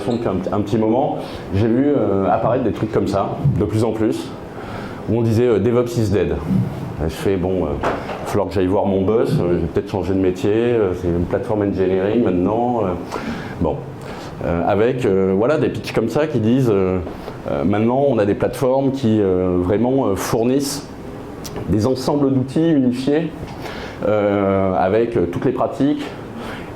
formation depuis un petit moment, j'ai vu apparaître des trucs comme ça, de plus en plus, où on disait DevOps is dead. Et je fais, bon, il va falloir que j'aille voir mon boss, je vais peut-être changer de métier, c'est une plateforme engineering maintenant. Bon, avec voilà, des pitchs comme ça qui disent, maintenant on a des plateformes qui vraiment fournissent des ensembles d'outils unifiés avec toutes les pratiques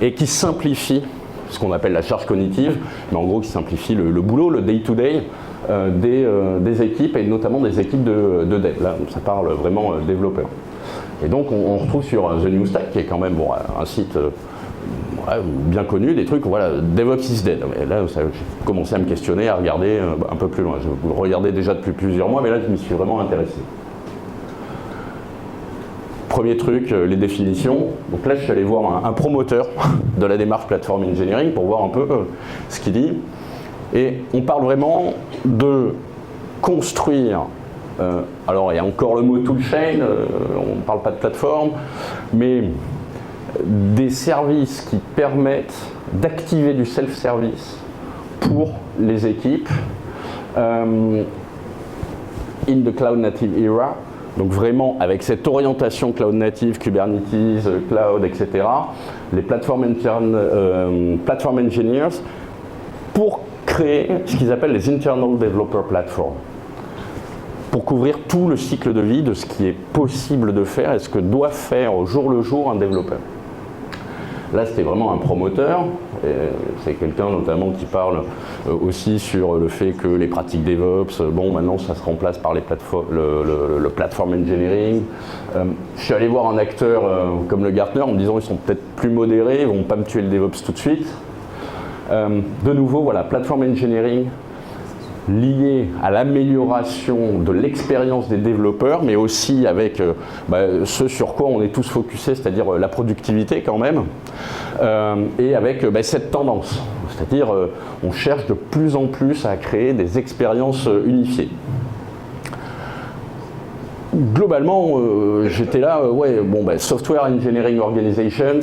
et qui simplifient ce qu'on appelle la charge cognitive, mais en gros qui simplifie le boulot, le day-to-day des équipes et notamment des équipes de dev. Là, ça parle vraiment développeurs. Et donc on retrouve sur The New Stack, qui est quand même bon, un site bien connu, des trucs, voilà, DevOps is dead. Et là, j'ai commencé à me questionner, à regarder un peu plus loin. Je le regardais déjà depuis plusieurs mois, mais là, je m'y suis vraiment intéressé. Premier truc, les définitions. Donc là, je suis allé voir un promoteur de la démarche Platform Engineering pour voir un peu ce qu'il dit. Et on parle vraiment de construire, alors il y a encore le mot toolchain, on ne parle pas de plateforme, mais des services qui permettent d'activer du self-service pour les équipes in the cloud native era. Donc vraiment avec cette orientation cloud native, Kubernetes, cloud, etc. Les platform engineers pour créer ce qu'ils appellent les internal developer platforms, pour couvrir tout le cycle de vie de ce qui est possible de faire et ce que doit faire au jour le jour un développeur. Là, c'était vraiment un promoteur, c'est quelqu'un notamment qui parle aussi sur le fait que les pratiques DevOps, bon, maintenant ça se remplace par le platform engineering. Je suis allé voir un acteur comme le Gartner en me disant ils sont peut-être plus modérés, ils ne vont pas me tuer le DevOps tout de suite. De nouveau, voilà, platform engineering lié à l'amélioration de l'expérience des développeurs, mais aussi avec ce sur quoi on est tous focusés, c'est-à-dire la productivité quand même, et avec cette tendance, c'est-à-dire on cherche de plus en plus à créer des expériences unifiées. Globalement, j'étais là, Software Engineering Organizations,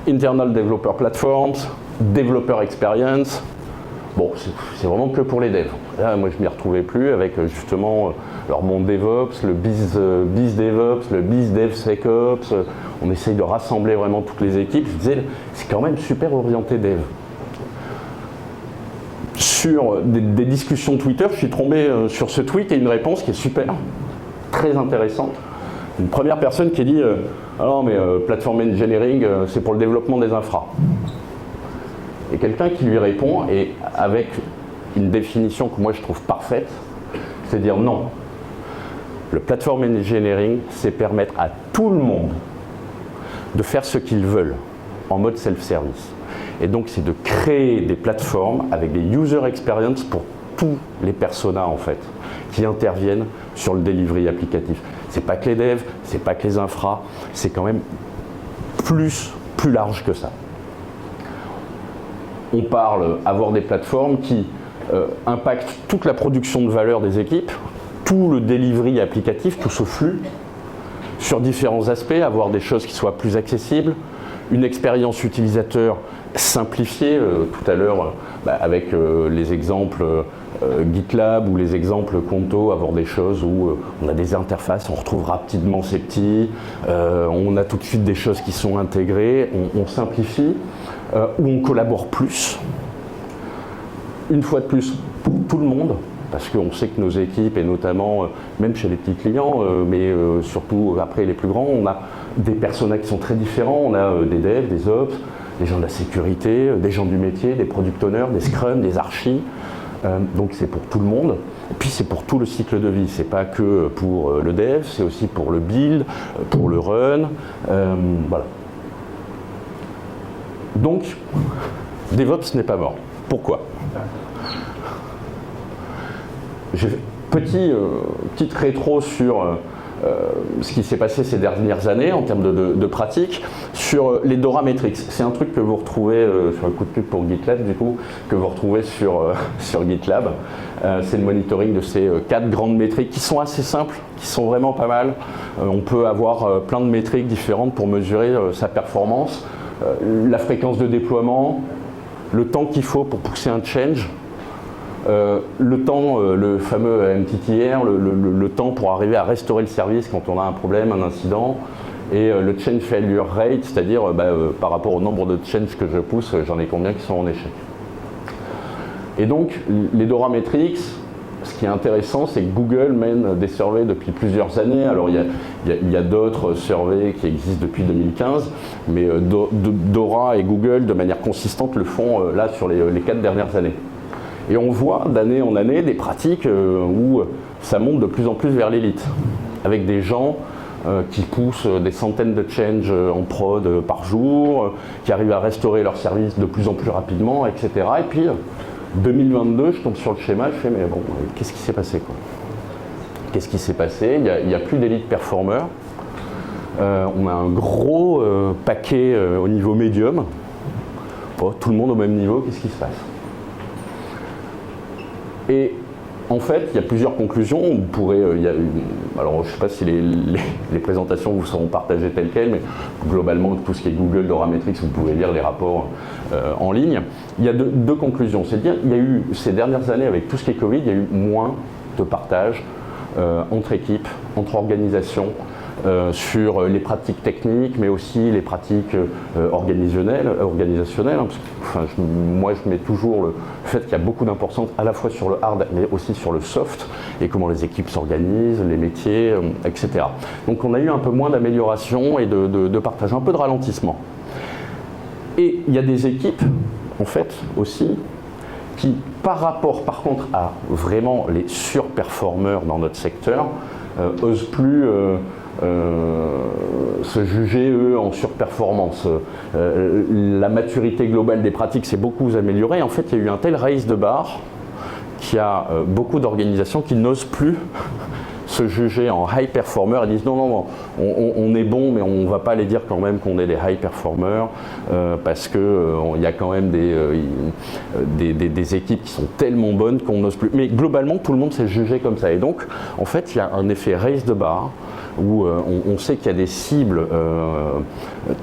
Internal Developer Platforms, Developer Experience. Bon, c'est vraiment que pour les devs. Là, moi, je m'y retrouvais plus avec justement leur monde DevOps, le Biz DevOps, le Biz DevSecOps. On essaye de rassembler vraiment toutes les équipes. Je disais, c'est quand même super orienté dev. Sur des discussions Twitter, je suis tombé sur ce tweet et une réponse qui est super, très intéressante. Une première personne qui a dit ah non, mais Platform Engineering, c'est pour le développement des infras. Et quelqu'un qui lui répond, et avec une définition que moi je trouve parfaite, c'est dire non. Le platform engineering, c'est permettre à tout le monde de faire ce qu'ils veulent en mode self-service. Et donc c'est de créer des plateformes avec des user experience pour tous les personas en fait, qui interviennent sur le delivery applicatif. C'est pas que les devs, c'est pas que les infras, c'est quand même plus large que ça. On parle avoir des plateformes qui impactent toute la production de valeur des équipes, tout le delivery applicatif, tout ce flux, sur différents aspects, avoir des choses qui soient plus accessibles, une expérience utilisateur simplifiée, tout à l'heure avec les exemples GitLab ou les exemples Conto, avoir des choses où on a des interfaces, on retrouve rapidement ces petits, on a tout de suite des choses qui sont intégrées, on simplifie. Où on collabore plus, une fois de plus pour tout le monde, parce qu'on sait que nos équipes, et notamment même chez les petits clients, mais surtout après les plus grands, on a des personas qui sont très différents, on a des devs, des ops, des gens de la sécurité, des gens du métier, des product owners, des scrum, des archis, donc c'est pour tout le monde. Et puis c'est pour tout le cycle de vie, c'est pas que pour le dev, c'est aussi pour le build, pour le run, voilà. Donc, DevOps n'est pas mort. Pourquoi ? Petite rétro sur ce qui s'est passé ces dernières années en termes de pratique, sur les DORA Metrics. C'est un truc que vous retrouvez sur le coup de pub pour GitLab, du coup, que vous retrouvez sur GitLab. C'est le monitoring de ces 4 grandes métriques qui sont assez simples, qui sont vraiment pas mal. On peut avoir plein de métriques différentes pour mesurer sa performance. La fréquence de déploiement, le temps qu'il faut pour pousser un change, le temps, le fameux MTTR, le temps pour arriver à restaurer le service quand on a un problème, un incident, et le change failure rate, c'est-à-dire par rapport au nombre de changes que je pousse, j'en ai combien qui sont en échec. Et donc, les DORA Metrics, ce qui est intéressant, c'est que Google mène des surveys depuis plusieurs années. Alors, il y a d'autres surveys qui existent depuis 2015, mais DORA et Google, de manière consistante, le font là sur les 4 dernières années. Et on voit d'année en année des pratiques où ça monte de plus en plus vers l'élite, avec des gens qui poussent des centaines de changes en prod par jour, qui arrivent à restaurer leur service de plus en plus rapidement, etc. Et puis, 2022, je tombe sur le schéma, je fais mais bon, qu'est-ce qui s'est passé quoi? Qu'est-ce qui s'est passé? Il n'y a plus d'élite performeurs. On a un gros paquet au niveau médium. Oh, tout le monde au même niveau, qu'est-ce qui se passe? Et en fait, il y a plusieurs conclusions. On pourrait, alors je ne sais pas si les présentations vous seront partagées telles quelles, mais globalement, tout ce qui est Google, DORA Metrics, vous pouvez lire les rapports en ligne. Il y a deux conclusions. C'est dire, il y a eu, ces dernières années, avec tout ce qui est Covid, il y a eu moins de partage entre équipes, entre organisations, sur les pratiques techniques, mais aussi les pratiques organisationnelles. Moi, je mets toujours le fait qu'il y a beaucoup d'importance à la fois sur le hard, mais aussi sur le soft, et comment les équipes s'organisent, les métiers, etc. Donc on a eu un peu moins d'amélioration et de partage, un peu de ralentissement. Et il y a des équipes, en fait, aussi, qui, par rapport, par contre, à vraiment les surperformeurs dans notre secteur, osent plus se juger, eux, en surperformance. La maturité globale des pratiques s'est beaucoup améliorée. En fait, il y a eu un tel raise de barre qu'il y a beaucoup d'organisations qui n'osent plus se juger en high performer. Ils disent non, on est bon, mais on ne va pas aller dire quand même qu'on est des high performers parce qu'il y a quand même des équipes qui sont tellement bonnes qu'on n'ose plus. Mais globalement, tout le monde s'est jugé comme ça. Et donc, en fait, il y a un effet raise de barre où on sait qu'il y a des cibles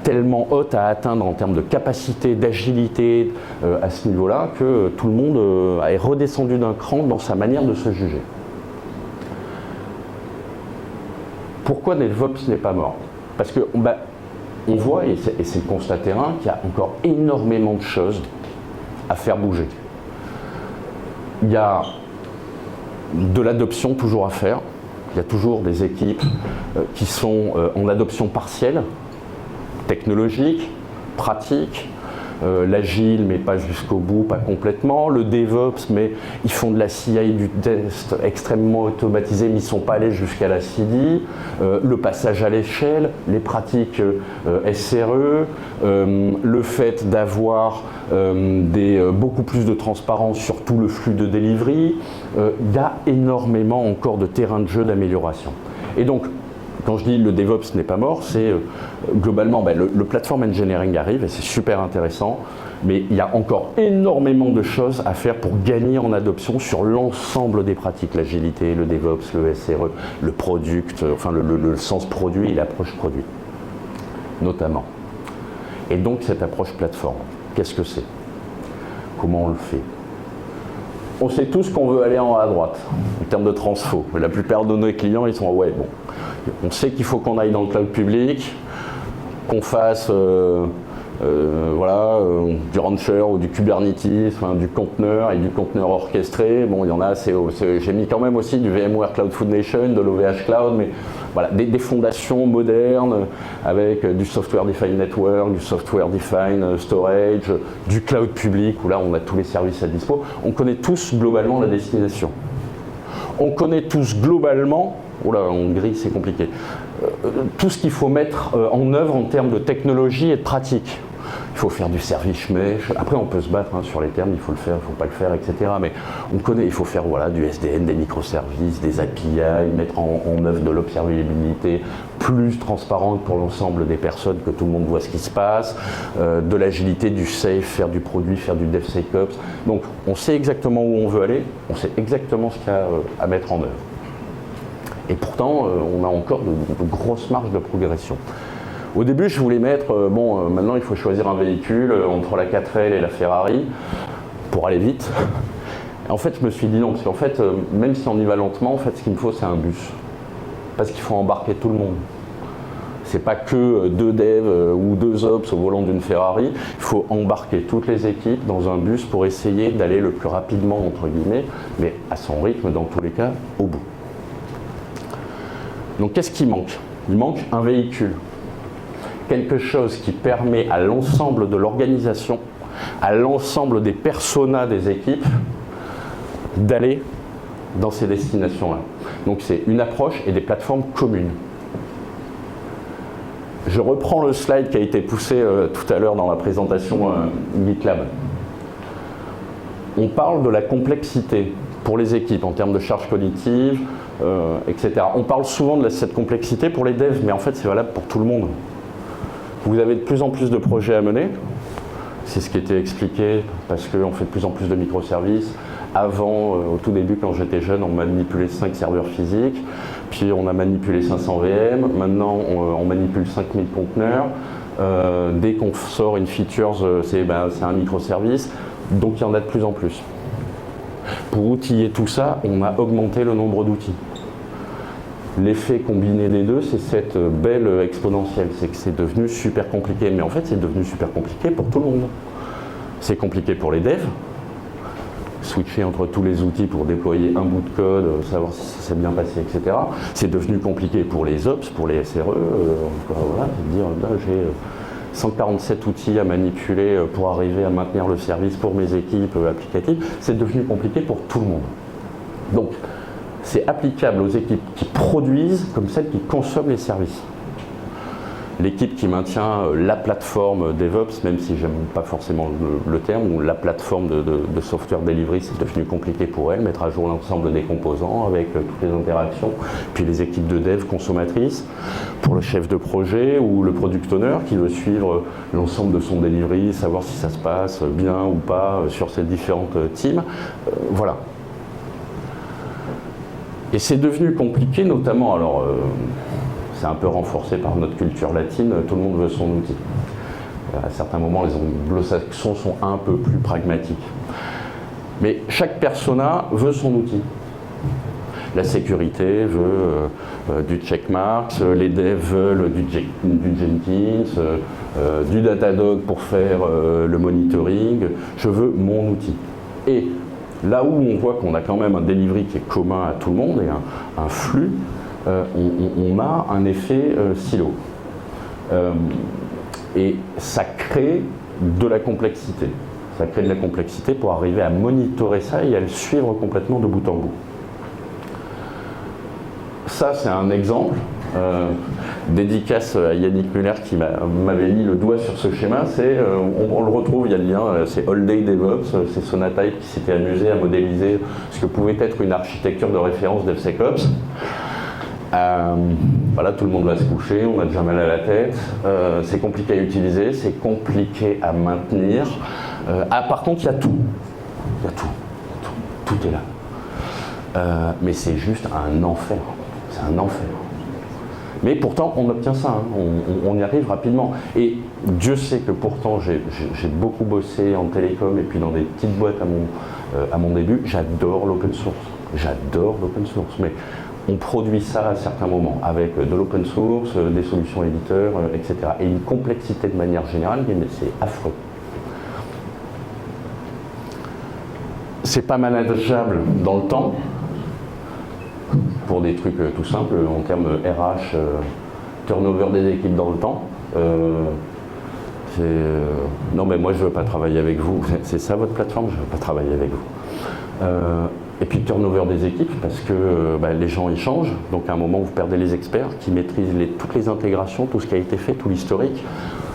tellement hautes à atteindre en termes de capacité, d'agilité à ce niveau-là, que tout le monde est redescendu d'un cran dans sa manière de se juger. Pourquoi DevOps n'est pas mort? Parce que on voit, et c'est le constat terrain, qu'il y a encore énormément de choses à faire bouger. Il y a de l'adoption toujours à faire. Il y a toujours des équipes qui sont en adoption partielle, technologique, pratique, l'agile mais pas jusqu'au bout, pas complètement, le DevOps mais ils font de la CI, du test extrêmement automatisé mais ils ne sont pas allés jusqu'à la CD, le passage à l'échelle, les pratiques SRE, le fait d'avoir beaucoup plus de transparence sur tout le flux de delivery, il y a énormément encore de terrain de jeu d'amélioration. Et donc, quand je dis le DevOps n'est pas mort, c'est globalement le platform engineering arrive et c'est super intéressant, mais il y a encore énormément de choses à faire pour gagner en adoption sur l'ensemble des pratiques, l'agilité, le DevOps, le SRE, le product, enfin le sens produit et l'approche produit, notamment. Et donc cette approche plateforme, qu'est-ce que c'est? Comment on le fait? On sait tous qu'on veut aller en haut à droite, en termes de transfo. La plupart de nos clients, ils sont ouais, bon. On sait qu'il faut qu'on aille dans le cloud public, qu'on fasse du rancher ou du Kubernetes, enfin, du conteneur et du conteneur orchestré. Bon, il y en a, j'ai mis quand même aussi du VMware Cloud Foundation, de l'OVH Cloud, mais voilà, des fondations modernes avec du Software Defined Network, du Software Defined Storage, du cloud public où là on a tous les services à dispo. On connaît tous globalement la destination. On connaît tous globalement, on grille, c'est compliqué, tout ce qu'il faut mettre en œuvre en termes de technologie et de pratique. Il faut faire du service mesh. Après, on peut se battre sur les termes, il faut le faire, il ne faut pas le faire, etc. Mais on connaît, il faut faire du SDN, des microservices, des API, mettre en œuvre de l'observabilité plus transparente pour l'ensemble des personnes, que tout le monde voit ce qui se passe, de l'agilité, du safe, faire du produit, faire du DevSecOps. Donc, on sait exactement où on veut aller, on sait exactement ce qu'il y a à mettre en œuvre. Et pourtant, on a encore de grosses marges de progression. Au début, je voulais mettre, maintenant il faut choisir un véhicule entre la 4L et la Ferrari pour aller vite. En fait, je me suis dit non, parce qu'en fait, même si on y va lentement, en fait, ce qu'il me faut, c'est un bus. Parce qu'il faut embarquer tout le monde. C'est pas que 2 devs ou 2 ops au volant d'une Ferrari. Il faut embarquer toutes les équipes dans un bus pour essayer d'aller le plus rapidement, entre guillemets, mais à son rythme, dans tous les cas, au bout. Donc, qu'est-ce qui manque? Il manque un véhicule. Quelque chose qui permet à l'ensemble de l'organisation, à l'ensemble des personas des équipes, d'aller dans ces destinations-là. Donc, c'est une approche et des plateformes communes. Je reprends le slide qui a été poussé tout à l'heure dans la présentation GitLab. On parle de la complexité pour les équipes en termes de charge cognitive, etc. On parle souvent de cette complexité pour les devs, mais en fait c'est valable pour tout le monde. Vous avez de plus en plus de projets à mener, c'est ce qui était expliqué parce qu'on fait de plus en plus de microservices. Avant, au tout début, quand j'étais jeune, on manipulait 5 serveurs physiques, puis on a manipulé 500 VM, maintenant on manipule 5000 conteneurs. Dès qu'on sort une feature, c'est un microservice, donc il y en a de plus en plus. Pour outiller tout ça, on a augmenté le nombre d'outils. L'effet combiné des deux, c'est cette belle exponentielle, c'est que c'est devenu super compliqué, mais en fait c'est devenu super compliqué pour tout le monde. C'est compliqué pour les devs, switcher entre tous les outils pour déployer un bout de code, savoir si ça s'est bien passé, etc. C'est devenu compliqué pour les ops, pour les SRE, voilà, dire là j'ai 147 outils à manipuler pour arriver à maintenir le service pour mes équipes applicatives. C'est devenu compliqué pour tout le monde. Donc c'est applicable aux équipes qui produisent comme celles qui consomment les services. L'équipe qui maintient la plateforme DevOps, même si j'aime pas forcément le terme, ou la plateforme de software delivery, c'est devenu compliqué pour elle, mettre à jour l'ensemble des composants avec toutes les interactions, puis les équipes de dev consommatrices, pour le chef de projet ou le product owner qui veut suivre l'ensemble de son delivery, savoir si ça se passe bien ou pas sur ces différentes teams. Voilà. Et c'est devenu compliqué, notamment, alors c'est un peu renforcé par notre culture latine, tout le monde veut son outil. À certains moments, les anglo-saxons sont un peu plus pragmatiques. Mais chaque persona veut son outil. La sécurité veut du checkmarks, les devs veulent du Jenkins, du Datadog pour faire le monitoring. Je veux mon outil. Et là où on voit qu'on a quand même un delivery qui est commun à tout le monde et un flux, on a un effet silo. Et ça crée de la complexité. Ça crée de la complexité pour arriver à monitorer ça et à le suivre complètement de bout en bout. Ça, c'est un exemple. Dédicace à Yannick Muller qui m'avait mis le doigt sur ce schéma. On le retrouve, il y a le lien, c'est All Day DevOps, c'est Sonatype qui s'était amusé à modéliser ce que pouvait être une architecture de référence DevSecOps. Voilà, tout le monde va se coucher, on a déjà mal à la tête, c'est compliqué à utiliser, c'est compliqué à maintenir. Par contre, il y a tout. Il y a tout est là. Mais c'est juste un enfer. C'est un enfer. Mais pourtant, on obtient ça, hein. On y arrive rapidement. Et Dieu sait que pourtant, j'ai beaucoup bossé en télécom et puis dans des petites boîtes à mon début. J'adore l'open source. J'adore l'open source. Mais on produit ça à certains moments avec de l'open source, des solutions éditeurs, etc. Et une complexité de manière générale, c'est affreux. C'est pas manageable dans le temps, pour des trucs tout simples, en termes RH, turnover des équipes dans le temps. Non mais moi je veux pas travailler avec vous, c'est ça votre plateforme, je veux pas travailler avec vous. Et puis turnover des équipes, parce que les gens ils changent, donc à un moment vous perdez les experts qui maîtrisent toutes les intégrations, tout ce qui a été fait, tout l'historique.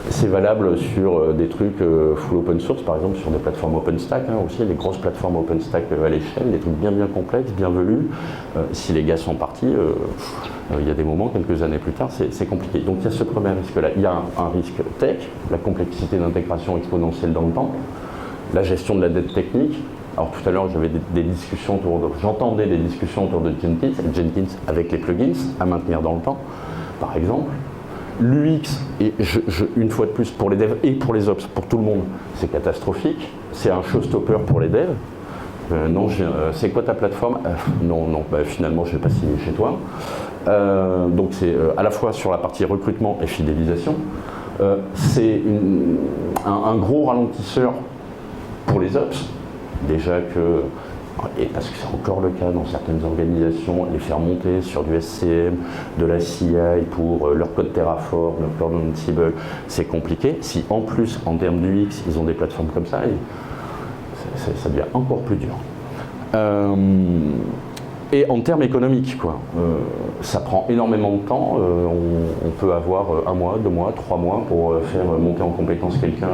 C'est valable sur des trucs full open source, par exemple sur des plateformes OpenStack, aussi, les grosses plateformes OpenStack à l'échelle, des trucs bien complexes, bien velus. Si les gars sont partis, il y a des moments, quelques années plus tard, c'est compliqué. Donc il y a ce premier risque-là. Il y a un risque tech, la complexité d'intégration exponentielle dans le temps, la gestion de la dette technique. Alors tout à l'heure, j'avais des discussions j'entendais des discussions autour de Jenkins avec les plugins à maintenir dans le temps, par exemple. L'UX, et une fois de plus, pour les devs et pour les ops, pour tout le monde, c'est catastrophique. C'est un showstopper pour les devs. Non, c'est quoi ta plateforme? Non, finalement, je ne vais pas signer chez toi. Donc c'est à la fois sur la partie recrutement et fidélisation. C'est un gros ralentisseur pour les ops. Déjà que, et parce que c'est encore le cas dans certaines organisations, les faire monter sur du SCM, de la CI pour leur code Terraform, leur code Ansible, c'est compliqué. Si en plus, en termes d'UX, ils ont des plateformes comme ça, ça devient encore plus dur. Et en termes économiques, ça prend énormément de temps. On peut avoir 1 mois, 2 mois, 3 mois pour faire monter en compétence quelqu'un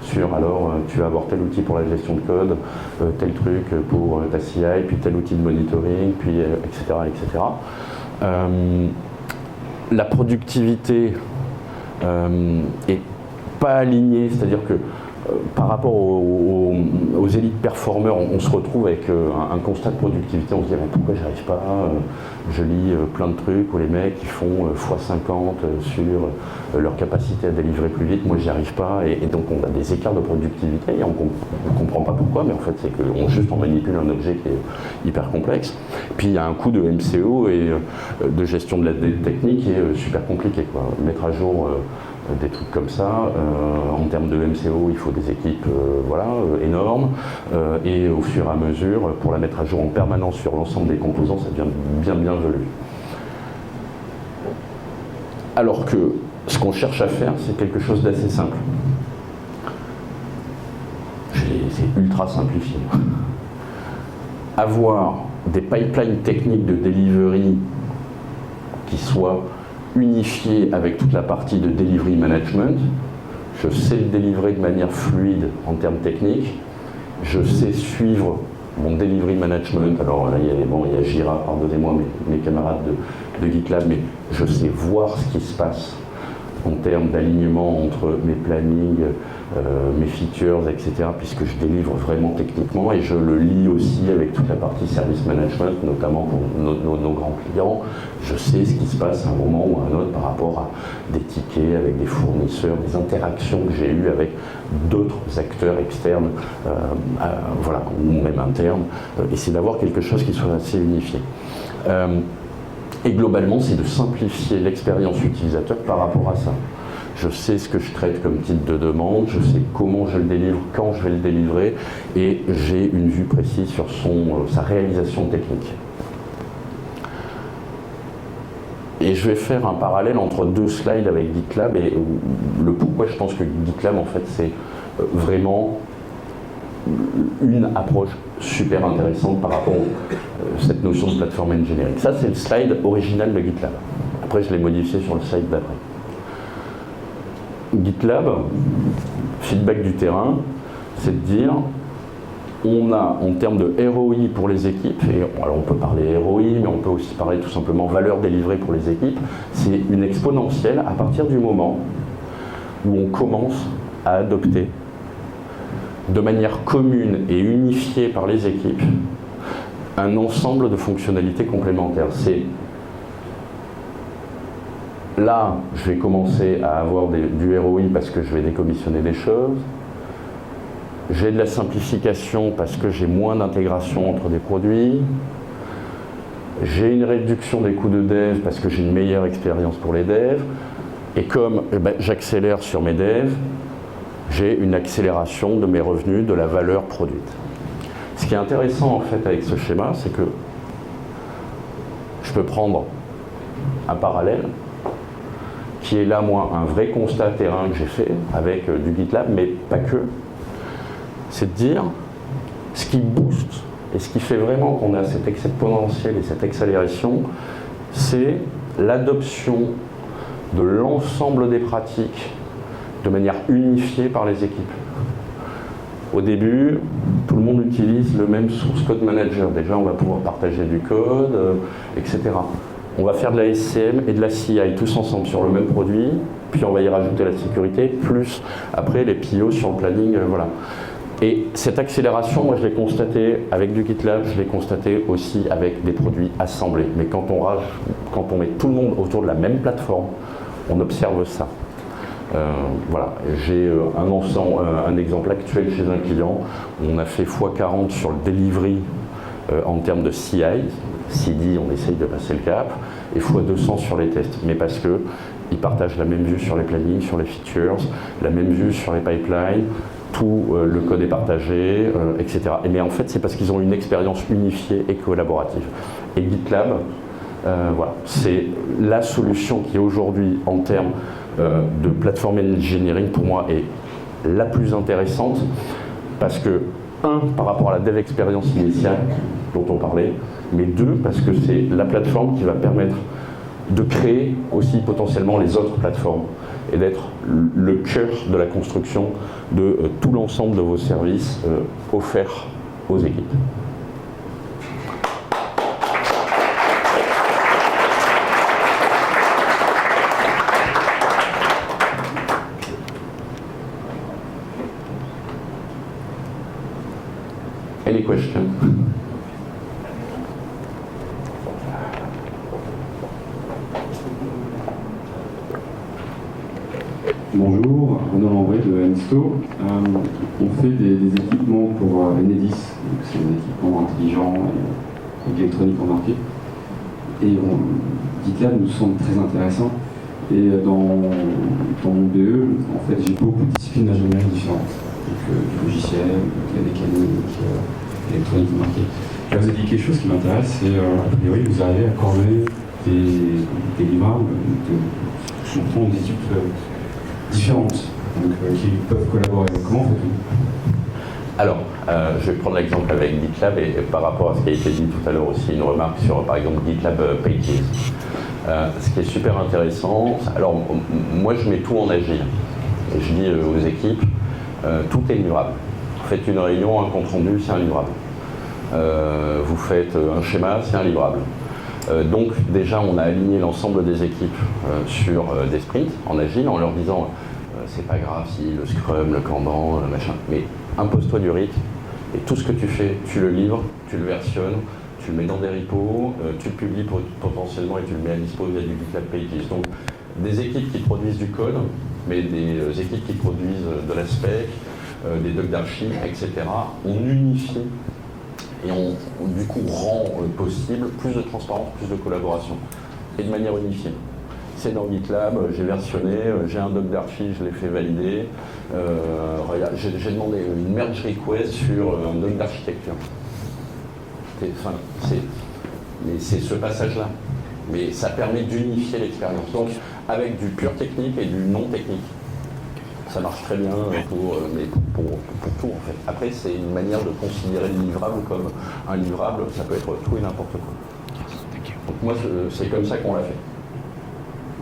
sur alors tu vas avoir tel outil pour la gestion de code, tel truc pour ta CI, puis tel outil de monitoring, puis etc. etc. La productivité est pas alignée, c'est-à-dire que par rapport aux élites performeurs, on se retrouve avec un constat de productivité, on se dit mais pourquoi j'y arrive pas, je lis plein de trucs où les mecs ils font x50 sur leur capacité à délivrer plus vite, moi j'y arrive pas, et donc on a des écarts de productivité et on comprend pas pourquoi, mais en fait c'est qu'on manipule un objet qui est hyper complexe. Puis il y a un coût de MCO et de gestion de la technique qui est super compliqué, mettre à jour des trucs comme ça, en termes de MCO, il faut des équipes énormes, et au fur et à mesure, pour la mettre à jour en permanence sur l'ensemble des composants, ça devient bien velu. Alors que ce qu'on cherche à faire, c'est quelque chose d'assez simple. C'est ultra simplifié. Avoir des pipelines techniques de delivery qui soient unifié avec toute la partie de delivery management. Je sais le délivrer de manière fluide en termes techniques. Je sais suivre mon delivery management. Alors là, il y a Jira, pardonnez-moi mes camarades de GitLab, mais je sais voir ce qui se passe en termes d'alignement entre mes plannings, mes features, etc., puisque je délivre vraiment techniquement, et je le lis aussi avec toute la partie service management, notamment pour nos grands clients. Je sais ce qui se passe à un moment ou à un autre par rapport à des tickets avec des fournisseurs, des interactions que j'ai eues avec d'autres acteurs externes, ou même internes, et c'est d'avoir quelque chose qui soit assez unifié. Et globalement, c'est de simplifier l'expérience utilisateur par rapport à ça. Je sais ce que je traite comme type de demande, je sais comment je le délivre, quand je vais le délivrer, et j'ai une vue précise sur sa réalisation technique. Et je vais faire un parallèle entre 2 slides avec GitLab, et le pourquoi je pense que GitLab, en fait, c'est vraiment une approche super intéressante par rapport à cette notion de plateforme engineering. Ça, c'est le slide original de GitLab. Après, je l'ai modifié sur le slide d'après. GitLab, feedback du terrain, c'est de dire, on a en termes de ROI pour les équipes, et alors on peut parler ROI, mais on peut aussi parler tout simplement valeur délivrée pour les équipes, c'est une exponentielle à partir du moment où on commence à adopter de manière commune et unifiée par les équipes un ensemble de fonctionnalités complémentaires. C'est là, je vais commencer à avoir du ROI parce que je vais décommissionner des choses. J'ai de la simplification parce que j'ai moins d'intégration entre des produits. J'ai une réduction des coûts de dev parce que j'ai une meilleure expérience pour les devs. Et comme j'accélère sur mes devs, j'ai une accélération de mes revenus, de la valeur produite. Ce qui est intéressant en fait avec ce schéma, c'est que je peux prendre un parallèle qui est là, moi, un vrai constat terrain que j'ai fait avec du GitLab, mais pas que. C'est de dire ce qui booste et ce qui fait vraiment qu'on a cette exponentielle et cette accélération, c'est l'adoption de l'ensemble des pratiques de manière unifiée par les équipes. Au début, tout le monde utilise le même source code manager. Déjà, on va pouvoir partager du code, etc. On va faire de la SCM et de la CI tous ensemble sur le même produit, puis on va y rajouter la sécurité, plus après les PO sur le planning, voilà. Et cette accélération, moi je l'ai constatée avec du GitLab, je l'ai constatée aussi avec des produits assemblés. Mais quand on met tout le monde autour de la même plateforme, on observe ça. Voilà, j'ai un exemple actuel chez un client. On a fait x40 sur le delivery en termes de CI. CD, on essaye de passer le cap, et x200 sur les tests. Mais parce qu'ils partagent la même vue sur les plannings, sur les features, la même vue sur les pipelines, tout le code est partagé, etc. Mais en fait, c'est parce qu'ils ont une expérience unifiée et collaborative. Et GitLab, voilà, c'est la solution qui aujourd'hui, en termes de plateforme engineering, pour moi, est la plus intéressante parce que, par rapport à la dev expérience initiale dont on parlait, mais 2, parce que c'est la plateforme qui va permettre de créer aussi potentiellement les autres plateformes et d'être le cœur de la construction de tout l'ensemble de vos services offerts aux équipes. Any questions? Bonjour, Renaud Lambray de Ensto. On fait des équipements pour Enedis, c'est des équipements intelligents et électroniques embarqués. Et GitLab nous semble très intéressant. Et dans mon BE, en fait, j'ai beaucoup de disciplines d'ingénierie différentes. Donc, du logiciel, de la mécanique, l'électronique embarquée. Là, vous avez dit quelque chose qui m'intéresse, c'est a priori, vous arrivez à coordonner des livrables, je comprends, des équipes différentes, donc, qui peuvent collaborer. Comment faites-vous? Alors, je vais prendre l'exemple avec GitLab et par rapport à ce qui a été dit tout à l'heure aussi, une remarque sur, par exemple, GitLab Pages. Ce qui est super intéressant, alors moi je mets tout en agile. Et je dis aux équipes, tout est livrable. Vous faites une réunion, un compte rendu, c'est un livrable. Vous faites un schéma, c'est un livrable. Donc déjà on a aligné l'ensemble des équipes sur des sprints en agile en leur disant c'est pas grave si le Scrum, le Kanban, le machin, mais impose-toi du rythme et tout ce que tu fais, tu le livres, tu le versionnes, tu le mets dans des repos, tu le publies potentiellement et tu le mets à dispo via du GitLab Pages. Donc des équipes qui produisent du code, mais des équipes qui produisent de la spec, des docs d'archi, etc. On unifie et on du coup rend possible plus de transparence, plus de collaboration et de manière unifiée. C'est dans GitLab, j'ai versionné, j'ai un doc d'archi, je l'ai fait valider. Regarde, j'ai demandé une merge request sur un doc d'architecture. Mais c'est ce passage-là. Mais ça permet d'unifier l'expérience. Donc, avec du pur technique et du non technique. Ça marche très bien pour tout en fait. Après, c'est une manière de considérer le livrable comme un livrable, ça peut être tout et n'importe quoi. Donc moi, c'est comme ça qu'on l'a fait.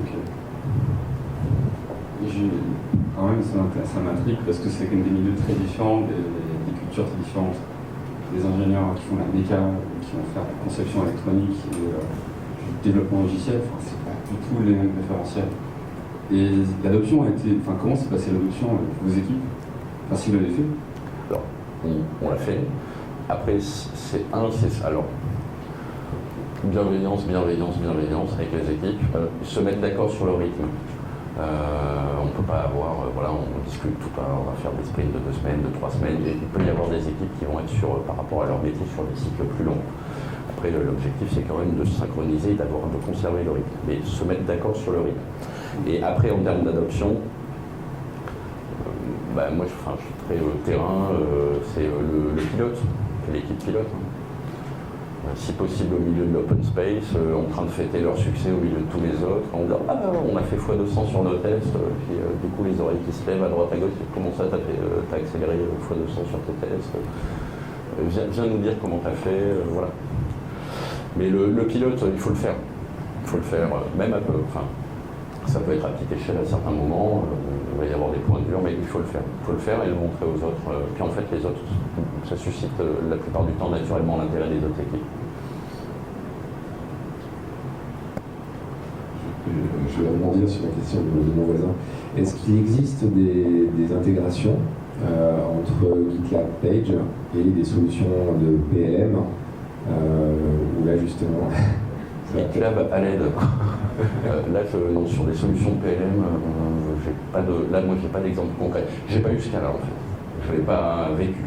Ok. Quand même, ça m'intrigue parce que c'est quand même des milieux très différents, des cultures très différentes. Des ingénieurs qui font la méca, qui vont faire la conception électronique et du développement logiciel, c'est pas du tout les mêmes référentiels. Et l'adoption a été. Comment s'est passée l'adoption avec vos équipes? Si vous l'avez fait? Alors, on l'a fait. Après, alors, bienveillance avec les équipes. Se mettre d'accord sur le rythme. On ne peut pas avoir, on discute on va faire des sprints de 2 semaines, de 3 semaines. Il peut y avoir des équipes qui vont être par rapport à leur métier sur des cycles plus longs. Après, l'objectif, c'est quand même de se synchroniser et de conserver le rythme. Mais se mettre d'accord sur le rythme. Et après, en termes d'adoption, moi, je suis très terrain, c'est le pilote, l'équipe pilote. Si possible au milieu de l'open space, en train de fêter leur succès au milieu de tous les autres, en disant on a fait x200 sur nos tests, puis du coup les oreilles qui se lèvent à droite à gauche, comment ça t'as accéléré x200 sur tes tests, viens nous dire comment t'as fait, voilà. Mais le pilote, il faut le faire. Il faut le faire, même un peu, ça peut être à petite échelle à certains moments, il va y avoir des points durs, mais il faut le faire. Il faut le faire et le montrer aux autres. Puis en fait, les autres, ça suscite la plupart du temps naturellement l'intérêt des autres équipes. Je vais rebondir sur la question de mon voisin. Est-ce qu'il existe des intégrations entre GitLab Page et des solutions de PLM où là justement GitLab à l'aide. Là, non, sur des solutions de PLM, là, moi, j'ai pas d'exemple concret. J'ai pas eu ce cas-là, en fait. Je l'ai pas vécu.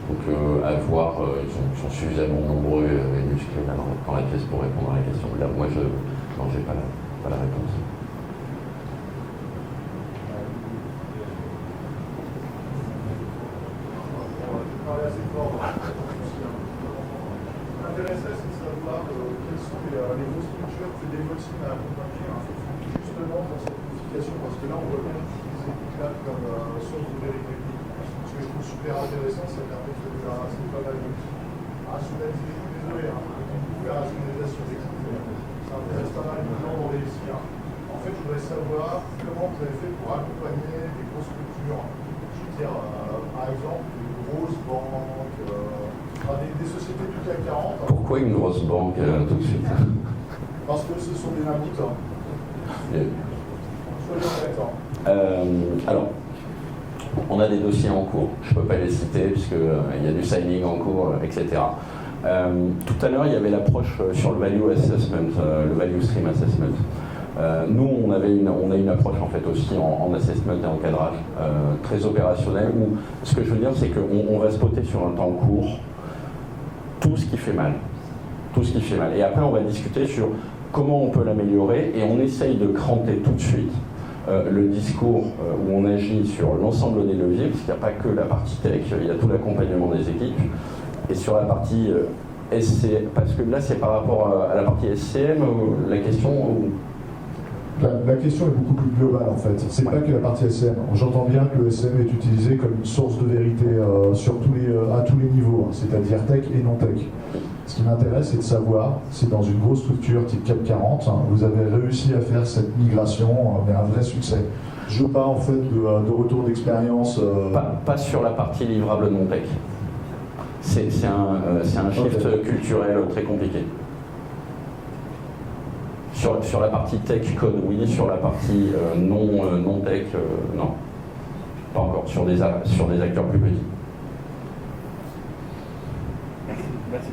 Donc, à voir, ils sont suffisamment nombreux et musclés là, dans la pièce pour répondre à la question. Là, moi, non, j'ai pas la réponse. M'intéressait, c'est de savoir quelles sont les grosses structures que des motifs à accompagner justement dans cette modification, parce que là on voit bien utiliser GitLab comme source de vérité. Ce que je trouve super intéressant, ça permet de faire pas mal de rationaliser, désolé, la rationalisation des coûts, ça intéresse pas mal de gens pour réussir. En fait, je voudrais savoir comment vous avez fait pour accompagner des grosses structures, je veux dire, par exemple, des grosses banques, des sociétés du CAC 40. Pourquoi une grosse banque tout de suite? Parce que ce sont des mammouths. Soyons honnêtes. Alors, on a des dossiers en cours, je ne peux pas les citer puisqu'il y a du signing en cours, etc. Tout à l'heure, il y avait l'approche sur le value assessment, le value stream assessment. Nous, on a une approche en fait aussi en assessment et en cadrage, très opérationnel, où ce que je veux dire, c'est qu'on va spotter sur un temps court tout ce qui fait mal. Tout ce qui fait mal. Et après, on va discuter sur comment on peut l'améliorer et on essaye de cranter tout de suite le discours où on agit sur l'ensemble des leviers, parce qu'il n'y a pas que la partie tech, il y a tout l'accompagnement des équipes. Et sur la partie SCM, parce que là, c'est par rapport à la partie SCM, la question... La question est beaucoup plus globale en fait. C'est pas que la partie SCM. J'entends bien que le SCM est utilisé comme une source de vérité à tous les niveaux, c'est-à-dire tech et non tech. Ce qui m'intéresse, c'est de savoir si dans une grosse structure type CAC 40, vous avez réussi à faire cette migration vers un vrai succès. Je veux pas en fait de retour d'expérience. Pas sur la partie livrable non tech. C'est un shift culturel très compliqué. Sur la partie tech code, oui. Sur la partie non tech, non. Pas encore. Sur des acteurs plus petits. Merci.